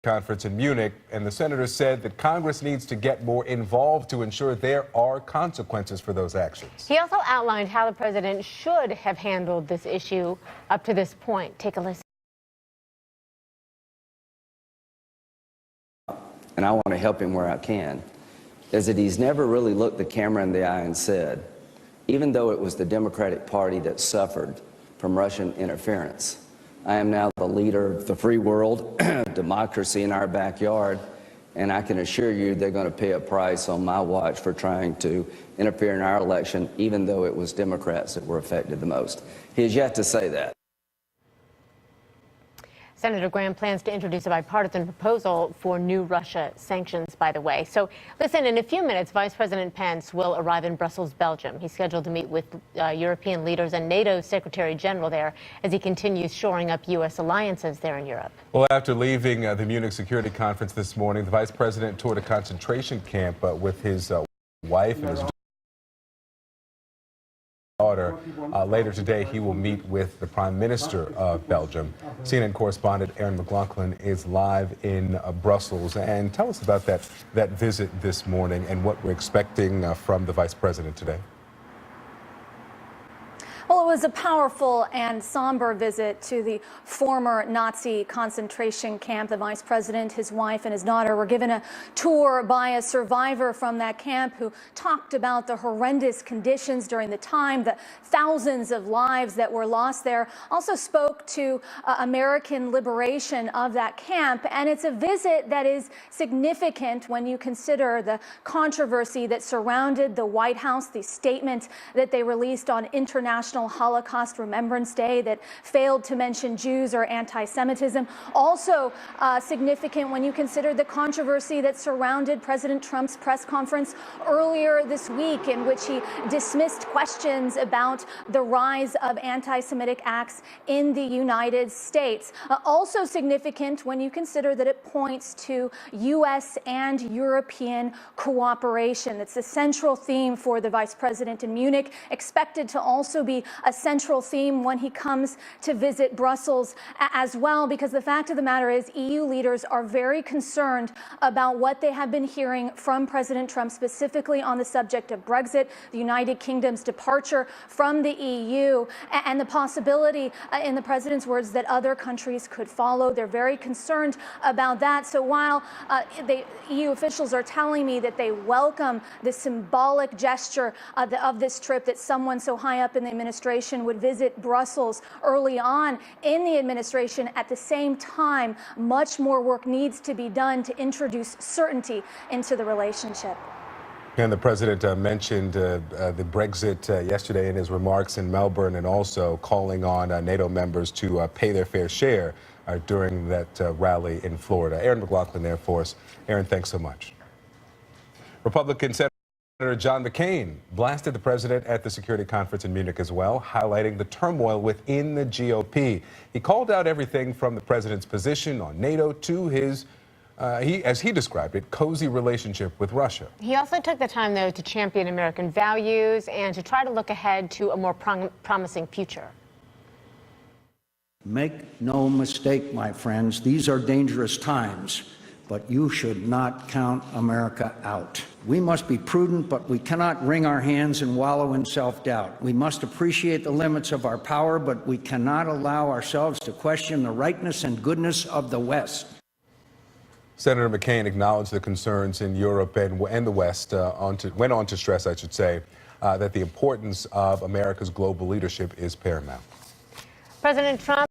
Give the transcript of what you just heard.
Conference in Munich, and the senator said that Congress needs to get more involved to ensure there are consequences for those actions. He also outlined how the president should have handled this issue up to this point. Take a listen. And I want to help him where I can, is that he's never really looked the camera in the eye and said, even though it was the Democratic Party that suffered from Russian interference, I am now the leader of the free world, democracy in our backyard, and I can assure you they're going to pay a price on my watch for trying to interfere in our election, even though it was Democrats that were affected the most. He has yet to say that. Senator Graham plans to introduce a bipartisan proposal for new Russia sanctions, by the way. So, listen, in a few minutes, Vice President Pence will arrive in Brussels, Belgium. He's scheduled to meet with European leaders and NATO Secretary General there as he continues shoring up U.S. alliances there in Europe. Well, after leaving the Munich Security Conference this morning, the vice president toured a concentration camp with his wife and his daughter. Later today, he will meet with the Prime Minister of Belgium. CNN correspondent Aaron McLaughlin is live in Brussels. And tell us about that visit this morning and what we're expecting from the Vice President today. Well, it was a powerful and somber visit to the former Nazi concentration camp. The vice president, his wife, and his daughter were given a tour by a survivor from that camp who talked about the horrendous conditions during the time, the thousands of lives that were lost there. Also spoke to American liberation of that camp. And it's a visit that is significant when you consider the controversy that surrounded the White House, the statement that they released on International Holocaust Remembrance Day that failed to mention Jews or anti-Semitism. Also significant when you consider the controversy that surrounded President Trump's press conference earlier this week, in which he dismissed questions about the rise of anti-Semitic acts in the United States. Also significant when you consider that it points to U.S. and European cooperation. It's the central theme for the vice president in Munich, expected to also be a central theme when he comes to visit Brussels as well, because the fact of the matter is EU leaders are very concerned about what they have been hearing from President Trump, specifically on the subject of Brexit, the United Kingdom's departure from the EU, and the possibility, in the president's words, that other countries could follow. They're very concerned about that. So while the EU officials are telling me that they welcome the symbolic gesture of this trip, that someone so high up in the administration would visit Brussels early on in the administration, at the same time, much more work needs to be done to introduce certainty into the relationship. And the president mentioned the Brexit yesterday in his remarks in Melbourne, and also calling on NATO members to pay their fair share during that rally in Florida. Aaron McLaughlin there for us. Aaron, thanks so much. Republican Senator John McCain blasted the president at the security conference in Munich as well, highlighting the turmoil within the GOP. He called out everything from the president's position on NATO to his as he described it, cozy relationship with Russia. He also took the time, though, to champion American values and to try to look ahead to a more promising future. Make no mistake, my friends, these are dangerous times, but you should not count America out. We must be prudent, but we cannot wring our hands and wallow in self-doubt. We must appreciate the limits of our power, but we cannot allow ourselves to question the rightness and goodness of the West. Senator McCain acknowledged the concerns in Europe and the West, went on to stress, I should say, that the importance of America's global leadership is paramount. President Trump